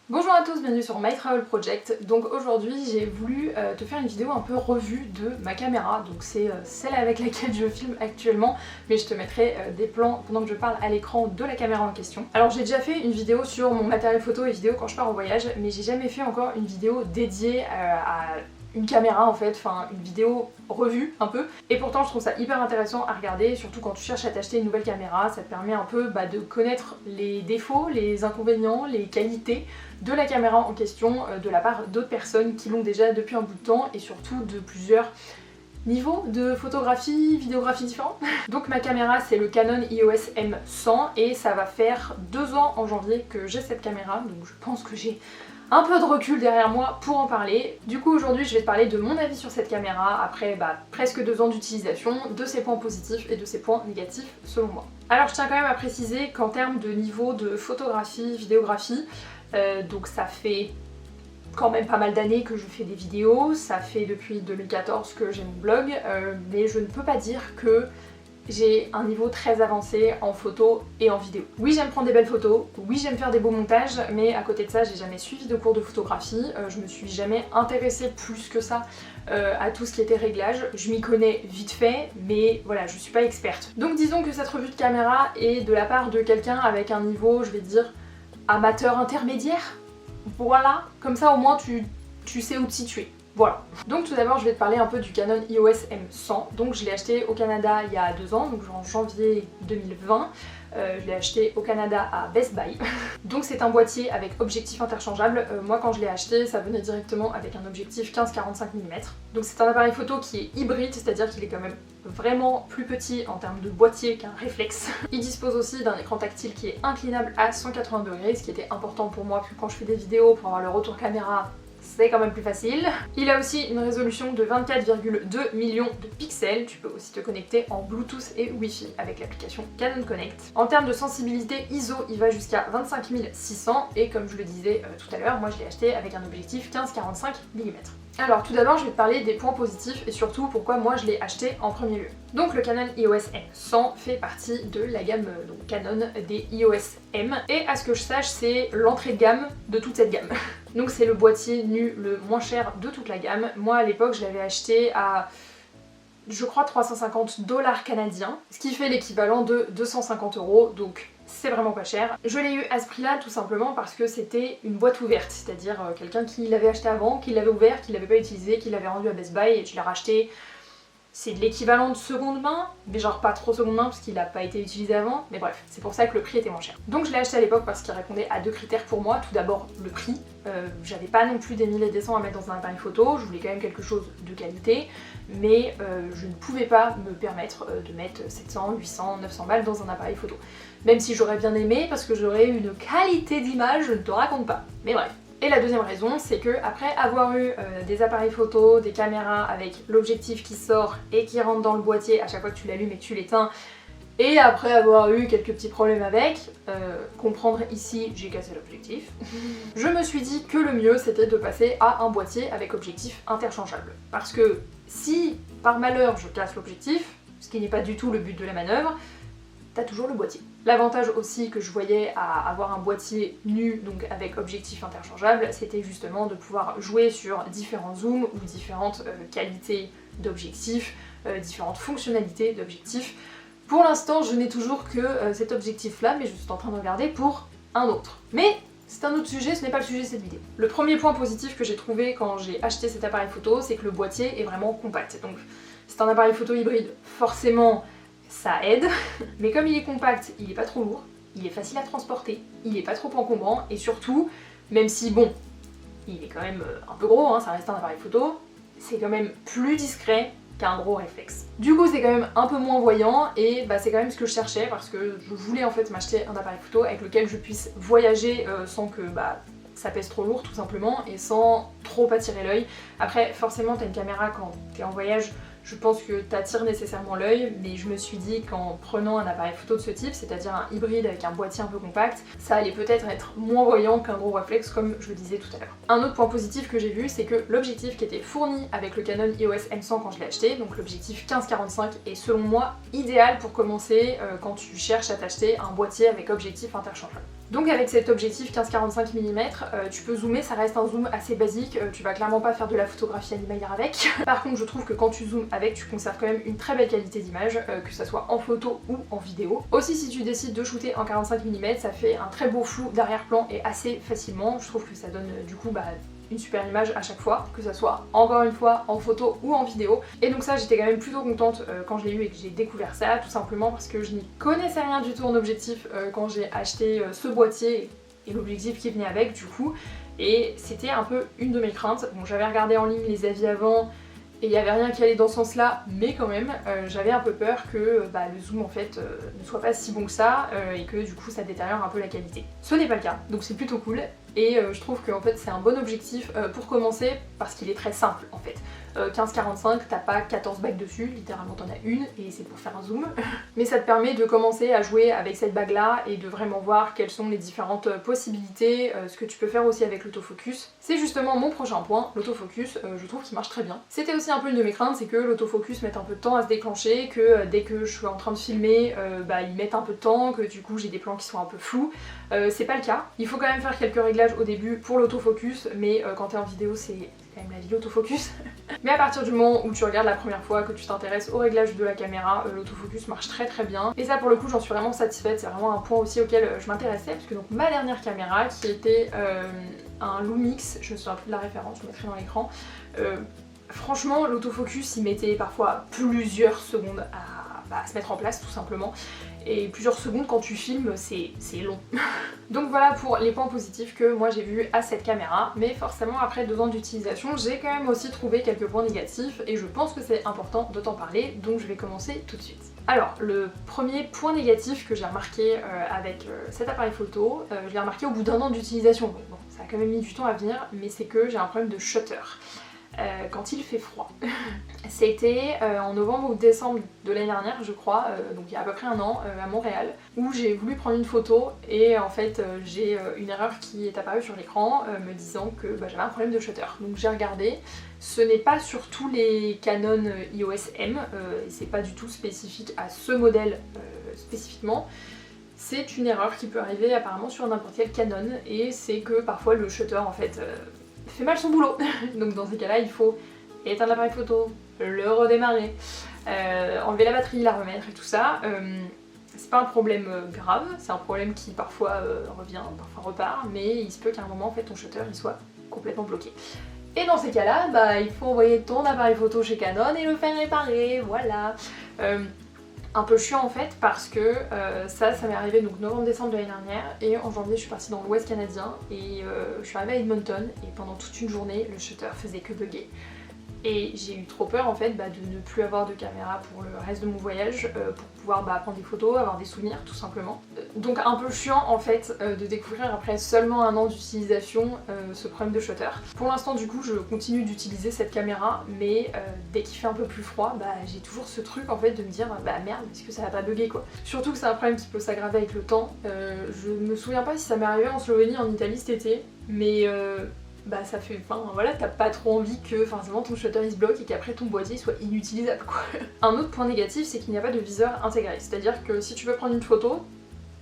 Bonjour à tous, bienvenue sur My Travel Project. Donc aujourd'hui j'ai voulu te faire une vidéo un peu revue de ma caméra. Donc c'est celle avec laquelle je filme actuellement, mais je te mettrai des plans pendant que je parle à l'écran de la caméra en question. Alors j'ai déjà fait une vidéo sur mon matériel photo et vidéo quand je pars en voyage, mais j'ai jamais fait encore une vidéo dédiée à une caméra en fait, enfin une vidéo revue un peu. Et pourtant je trouve ça hyper intéressant à regarder, surtout quand tu cherches à t'acheter une nouvelle caméra, ça te permet un peu de connaître les défauts, les inconvénients, les qualités de la caméra en question de la part d'autres personnes qui l'ont déjà depuis un bout de temps et surtout de plusieurs niveaux de photographie, vidéographie différents. Donc ma caméra c'est le Canon EOS M100 et ça va faire 2 ans en janvier que j'ai cette caméra, donc je pense que j'ai un peu de recul derrière moi pour en parler. Du coup aujourd'hui je vais te parler de mon avis sur cette caméra après presque 2 ans d'utilisation, de ses points positifs et de ses points négatifs selon moi. Alors je tiens quand même à préciser qu'en termes de niveau de photographie, vidéographie, donc ça fait quand même pas mal d'années que je fais des vidéos, ça fait depuis 2014 que j'ai mon blog, mais je ne peux pas dire que j'ai un niveau très avancé en photo et en vidéo. Oui, j'aime prendre des belles photos, oui, j'aime faire des beaux montages, mais à côté de ça, j'ai jamais suivi de cours de photographie, je me suis jamais intéressée plus que ça à tout ce qui était réglage. Je m'y connais vite fait, mais voilà, je suis pas experte. Donc disons que cette revue de caméra est de la part de quelqu'un avec un niveau, je vais dire, amateur intermédiaire. Voilà, comme ça au moins tu sais où te situer. Voilà. Donc tout d'abord je vais te parler un peu du Canon EOS M100. Donc je l'ai acheté au Canada il y a 2 ans, donc en janvier 2020. Je l'ai acheté au Canada à Best Buy. Donc c'est un boîtier avec objectif interchangeable. Moi quand je l'ai acheté ça venait directement avec un objectif 15-45 mm. Donc c'est un appareil photo qui est hybride, c'est-à-dire qu'il est quand même vraiment plus petit en termes de boîtier qu'un réflexe. Il dispose aussi d'un écran tactile qui est inclinable à 180 degrés, ce qui était important pour moi quand je fais des vidéos pour avoir le retour caméra. C'est quand même plus facile. Il a aussi une résolution de 24,2 millions de pixels. Tu peux aussi te connecter en Bluetooth et Wi-Fi avec l'application Canon Connect. En termes de sensibilité ISO, il va jusqu'à 25600 et comme je le disais tout à l'heure, moi je l'ai acheté avec un objectif 15-45 mm. Alors tout d'abord je vais te parler des points positifs et surtout pourquoi moi je l'ai acheté en premier lieu. Donc le Canon EOS M100 fait partie de la gamme Canon des EOS M et à ce que je sache c'est l'entrée de gamme de toute cette gamme. Donc c'est le boîtier nu le moins cher de toute la gamme. Moi à l'époque je l'avais acheté à je crois 350 $ canadiens, ce qui fait l'équivalent de 250 €, donc c'est vraiment pas cher. Je l'ai eu à ce prix-là tout simplement parce que c'était une boîte ouverte, c'est-à-dire quelqu'un qui l'avait acheté avant, qui l'avait ouvert, qui l'avait pas utilisé, qui l'avait rendu à Best Buy et je l'ai racheté. C'est de l'équivalent de seconde main, mais genre pas trop seconde main parce qu'il n'a pas été utilisé avant, mais bref, c'est pour ça que le prix était moins cher. Donc je l'ai acheté à l'époque parce qu'il répondait à 2 critères pour moi. Tout d'abord le prix, j'avais pas non plus des milliers et des cents à mettre dans un appareil photo, je voulais quand même quelque chose de qualité, mais je ne pouvais pas me permettre de mettre 700, 800, 900 balles dans un appareil photo. Même si j'aurais bien aimé parce que j'aurais une qualité d'image, je ne te raconte pas, mais bref. Et la deuxième raison, c'est que après avoir eu des appareils photo, des caméras avec l'objectif qui sort et qui rentre dans le boîtier à chaque fois que tu l'allumes et que tu l'éteins, et après avoir eu quelques petits problèmes avec, comprendre ici j'ai cassé l'objectif, je me suis dit que le mieux c'était de passer à un boîtier avec objectif interchangeable. Parce que si par malheur je casse l'objectif, ce qui n'est pas du tout le but de la manœuvre, t'as toujours le boîtier. L'avantage aussi que je voyais à avoir un boîtier nu, donc avec objectif interchangeable, c'était justement de pouvoir jouer sur différents zooms ou différentes qualités d'objectifs, différentes fonctionnalités d'objectifs. Pour l'instant, je n'ai toujours que cet objectif-là, mais je suis en train de regarder pour un autre. Mais c'est un autre sujet, ce n'est pas le sujet de cette vidéo. Le premier point positif que j'ai trouvé quand j'ai acheté cet appareil photo, c'est que le boîtier est vraiment compact. Donc c'est un appareil photo hybride, forcément ça aide, mais comme il est compact, il est pas trop lourd, il est facile à transporter, il est pas trop encombrant, et surtout, même si bon, il est quand même un peu gros, hein, ça reste un appareil photo, c'est quand même plus discret qu'un gros réflexe. Du coup c'est quand même un peu moins voyant, et c'est quand même ce que je cherchais, parce que je voulais en fait m'acheter un appareil photo avec lequel je puisse voyager sans que ça pèse trop lourd tout simplement, et sans trop attirer l'œil. Après forcément t'as une caméra quand t'es en voyage, je pense que t'attires nécessairement l'œil, mais je me suis dit qu'en prenant un appareil photo de ce type, c'est-à-dire un hybride avec un boîtier un peu compact, ça allait peut-être être moins voyant qu'un gros réflexe comme je le disais tout à l'heure. Un autre point positif que j'ai vu, c'est que l'objectif qui était fourni avec le Canon EOS M100 quand je l'ai acheté, donc l'objectif 15-45, est selon moi idéal pour commencer quand tu cherches à t'acheter un boîtier avec objectif interchangeable. Donc avec cet objectif 15-45 mm, tu peux zoomer, ça reste un zoom assez basique, tu vas clairement pas faire de la photographie animalière avec. Par contre je trouve que quand tu zoomes avec, tu conserves quand même une très belle qualité d'image, que ça soit en photo ou en vidéo. Aussi si tu décides de shooter en 45 mm, ça fait un très beau flou d'arrière-plan et assez facilement, je trouve que ça donne du coup une super image à chaque fois, que ça soit encore une fois en photo ou en vidéo. Et donc ça j'étais quand même plutôt contente quand je l'ai eu et que j'ai découvert ça, tout simplement parce que je n'y connaissais rien du tout en objectif quand j'ai acheté ce boîtier et l'objectif qui venait avec du coup. Et c'était un peu une de mes craintes. Bon, j'avais regardé en ligne les avis avant et il n'y avait rien qui allait dans ce sens là, mais quand même j'avais un peu peur que le zoom en fait ne soit pas si bon que ça et que du coup ça détériore un peu la qualité. Ce n'est pas le cas, donc c'est plutôt cool. Et je trouve que en fait, c'est un bon objectif pour commencer parce qu'il est très simple en fait. 15-45, t'as pas 14 bagues dessus, littéralement t'en as une et c'est pour faire un zoom. Mais ça te permet de commencer à jouer avec cette bague là et de vraiment voir quelles sont les différentes possibilités, ce que tu peux faire aussi avec l'autofocus. C'est justement mon prochain point, l'autofocus, je trouve qu'il marche très bien. C'était aussi un peu une de mes craintes, c'est que l'autofocus mette un peu de temps à se déclencher, que dès que je suis en train de filmer, il mette un peu de temps, que du coup j'ai des plans qui sont un peu flous. C'est pas le cas, il faut quand même faire quelques réglages au début pour l'autofocus, mais quand t'es en vidéo c'est quand même la vie l'autofocus. Mais à partir du moment où tu regardes la première fois, que tu t'intéresses au réglage de la caméra, l'autofocus marche très très bien. Et ça pour le coup j'en suis vraiment satisfaite, c'est vraiment un point aussi auquel je m'intéressais, parce que donc ma dernière caméra qui était un Lumix, je me souviens plus de la référence, je le mettrai dans l'écran, franchement l'autofocus il mettait parfois plusieurs secondes à se mettre en place tout simplement. Et plusieurs secondes quand tu filmes, c'est long. Donc voilà pour les points positifs que moi j'ai vus à cette caméra, mais forcément après 2 ans d'utilisation, j'ai quand même aussi trouvé quelques points négatifs et je pense que c'est important de t'en parler, donc je vais commencer tout de suite. Alors le premier point négatif que j'ai remarqué avec cet appareil photo, je l'ai remarqué au bout d'1 an d'utilisation, donc bon, ça a quand même mis du temps à venir, mais c'est que j'ai un problème de shutter. Quand il fait froid. C'était en novembre ou décembre de l'année dernière je crois, donc il y a à peu près 1 an à Montréal, où j'ai voulu prendre une photo et en fait j'ai une erreur qui est apparue sur l'écran me disant que j'avais un problème de shutter. Donc j'ai regardé, ce n'est pas sur tous les Canon EOS M, et c'est pas du tout spécifique à ce modèle spécifiquement. C'est une erreur qui peut arriver apparemment sur n'importe quel Canon et c'est que parfois le shutter en fait fait mal son boulot. Donc dans ces cas-là, il faut éteindre l'appareil photo, le redémarrer, enlever la batterie, la remettre et tout ça. C'est pas un problème grave, c'est un problème qui parfois revient, parfois repart, mais il se peut qu'à un moment en fait ton shutter il soit complètement bloqué. Et dans ces cas-là, il faut envoyer ton appareil photo chez Canon et le faire réparer, voilà. Un peu chiant en fait parce que ça m'est arrivé donc novembre-décembre de l'année dernière et en janvier je suis partie dans l'ouest canadien et je suis arrivée à Edmonton et pendant toute une journée le shutter faisait que bugger. Et j'ai eu trop peur en fait de ne plus avoir de caméra pour le reste de mon voyage pour pouvoir prendre des photos, avoir des souvenirs tout simplement. Donc un peu chiant en fait de découvrir après seulement 1 an d'utilisation ce problème de shutter. Pour l'instant du coup je continue d'utiliser cette caméra mais dès qu'il fait un peu plus froid j'ai toujours ce truc en fait de me dire merde est-ce que ça va pas bugger quoi. Surtout que c'est un problème qui peut s'aggraver avec le temps. Je me souviens pas si ça m'est arrivé en Slovénie en Italie cet été mais ça fait, t'as pas trop envie que forcément ton shutter il se bloque et qu'après ton boîtier soit inutilisable quoi. Un autre point négatif c'est qu'il n'y a pas de viseur intégré, c'est-à-dire que si tu veux prendre une photo,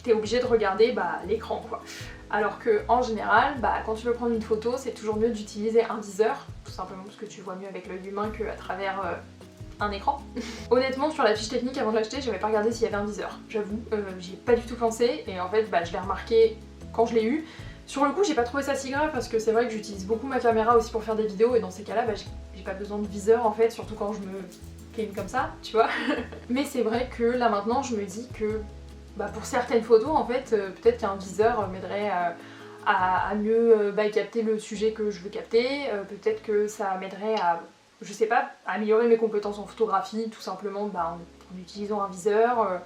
t'es obligé de regarder l'écran quoi. Alors que en général, quand tu veux prendre une photo, c'est toujours mieux d'utiliser un viseur, tout simplement parce que tu vois mieux avec l'œil humain qu'à travers un écran. Honnêtement sur la fiche technique avant de l'acheter, j'avais pas regardé s'il y avait un viseur, j'avoue, j'y ai pas du tout pensé et en fait je l'ai remarqué quand je l'ai eu. Sur le coup j'ai pas trouvé ça si grave parce que c'est vrai que j'utilise beaucoup ma caméra aussi pour faire des vidéos et dans ces cas-là j'ai pas besoin de viseur en fait, surtout quand je me filme comme ça, tu vois. Mais c'est vrai que là maintenant je me dis que pour certaines photos en fait peut-être qu'un viseur m'aiderait à mieux capter le sujet que je veux capter, peut-être que ça m'aiderait à, je sais pas, à améliorer mes compétences en photographie tout simplement en utilisant un viseur.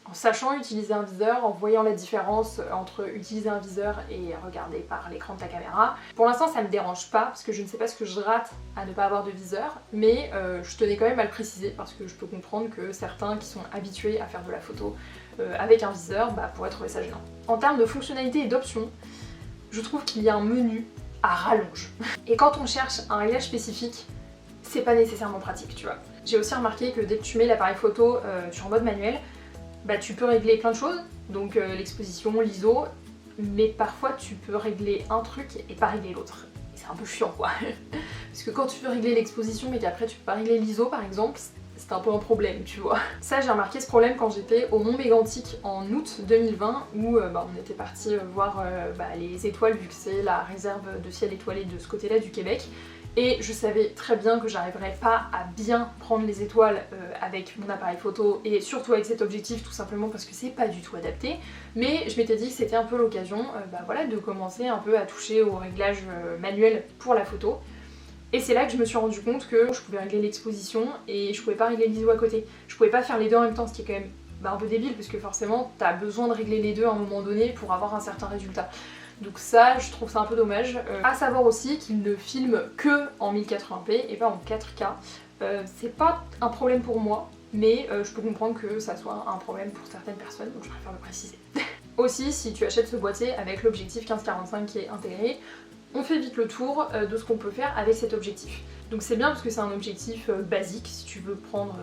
En sachant utiliser un viseur, en voyant la différence entre utiliser un viseur et regarder par l'écran de ta caméra. Pour l'instant ça me dérange pas parce que je ne sais pas ce que je rate à ne pas avoir de viseur, mais je tenais quand même à le préciser parce que je peux comprendre que certains qui sont habitués à faire de la photo avec un viseur pourraient trouver ça gênant. En termes de fonctionnalité et d'options, je trouve qu'il y a un menu à rallonge. Et quand on cherche un réglage spécifique, c'est pas nécessairement pratique, tu vois. J'ai aussi remarqué que dès que tu mets l'appareil photo sur mode manuel, tu peux régler plein de choses, donc l'exposition, l'ISO, mais parfois tu peux régler un truc et pas régler l'autre. C'est un peu chiant quoi. Parce que quand tu veux régler l'exposition mais qu'après tu peux pas régler l'ISO par exemple, c'est un peu un problème, tu vois. Ça, j'ai remarqué ce problème quand j'étais au Mont Mégantic en août 2020 où on était parti voir les étoiles vu que c'est la réserve de ciel étoilé de ce côté-là du Québec. Et je savais très bien que j'arriverais pas à bien prendre les étoiles avec mon appareil photo et surtout avec cet objectif tout simplement parce que c'est pas du tout adapté. Mais je m'étais dit que c'était un peu l'occasion de commencer un peu à toucher au réglage manuel pour la photo. Et c'est là que je me suis rendu compte que je pouvais régler l'exposition et je pouvais pas régler l'ISO à côté. Je pouvais pas faire les deux en même temps, ce qui est quand même un peu débile parce que forcément t'as besoin de régler les deux à un moment donné pour avoir un certain résultat. Donc ça, je trouve ça un peu dommage. À savoir aussi qu'il ne filme que en 1080p et pas en 4K. C'est pas un problème pour moi, mais je peux comprendre que ça soit un problème pour certaines personnes, donc je préfère le préciser. Aussi, si tu achètes ce boîtier avec l'objectif 15-45 qui est intégré, on fait vite le tour de ce qu'on peut faire avec cet objectif. Donc c'est bien parce que c'est un objectif basique si tu veux prendre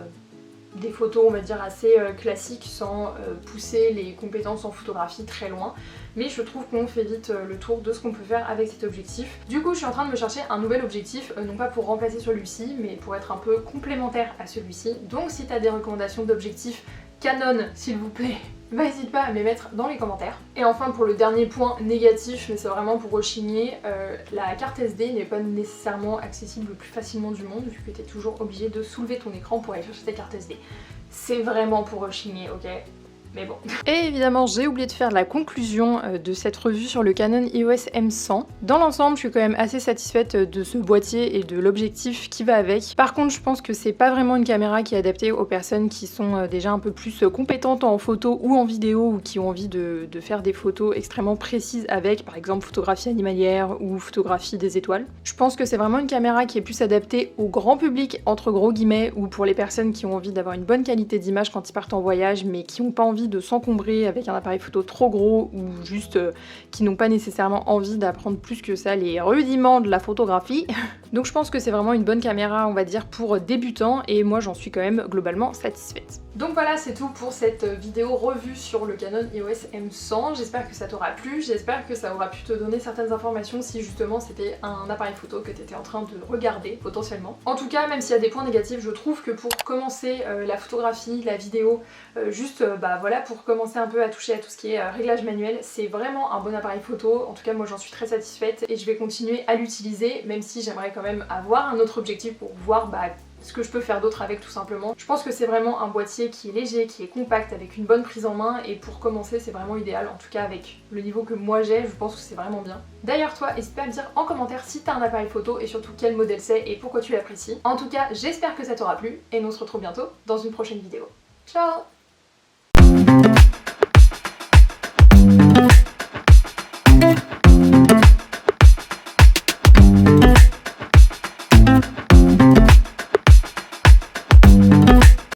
des photos on va dire assez classiques sans pousser les compétences en photographie très loin. Mais je trouve qu'on fait vite le tour de ce qu'on peut faire avec cet objectif. Du coup je suis en train de me chercher un nouvel objectif, non pas pour remplacer celui-ci mais pour être un peu complémentaire à celui-ci. Donc si tu as des recommandations d'objectifs Canon s'il vous plaît, n'hésite pas à me les mettre dans les commentaires. Et enfin pour le dernier point négatif, mais c'est vraiment pour rechigner, la carte SD n'est pas nécessairement accessible le plus facilement du monde vu que tu es toujours obligé de soulever ton écran pour aller chercher ta carte SD. C'est vraiment pour rechigner, ok ? Mais bon. Et évidemment, j'ai oublié de faire la conclusion de cette revue sur le Canon EOS M100. Dans l'ensemble, je suis quand même assez satisfaite de ce boîtier et de l'objectif qui va avec. Par contre, je pense que c'est pas vraiment une caméra qui est adaptée aux personnes qui sont déjà un peu plus compétentes en photo ou en vidéo ou qui ont envie de faire des photos extrêmement précises avec, par exemple, photographie animalière ou photographie des étoiles. Je pense que c'est vraiment une caméra qui est plus adaptée au grand public, entre gros guillemets, ou pour les personnes qui ont envie d'avoir une bonne qualité d'image quand ils partent en voyage mais qui n'ont pas envie de s'encombrer avec un appareil photo trop gros ou juste qui n'ont pas nécessairement envie d'apprendre plus que ça les rudiments de la photographie. Donc je pense que c'est vraiment une bonne caméra on va dire pour débutants et moi j'en suis quand même globalement satisfaite. Donc voilà, c'est tout pour cette vidéo revue sur le Canon EOS M100. J'espère que ça t'aura plu, j'espère que ça aura pu te donner certaines informations si justement c'était un appareil photo que tu étais en train de regarder potentiellement. En tout cas, même s'il y a des points négatifs, je trouve que pour commencer la photographie, la vidéo, voilà, pour commencer un peu à toucher à tout ce qui est réglage manuel, c'est vraiment un bon appareil photo. En tout cas, moi j'en suis très satisfaite et je vais continuer à l'utiliser, même si j'aimerais quand même avoir un autre objectif pour voir ce que je peux faire d'autre avec tout simplement. Je pense que c'est vraiment un boîtier qui est léger, qui est compact, avec une bonne prise en main et pour commencer c'est vraiment idéal, en tout cas avec le niveau que moi j'ai, je pense que c'est vraiment bien. D'ailleurs toi, n'hésite pas à me dire en commentaire si t'as un appareil photo et surtout quel modèle c'est et pourquoi tu l'apprécies. En tout cas, j'espère que ça t'aura plu et nous on se retrouve bientôt dans une prochaine vidéo. Ciao!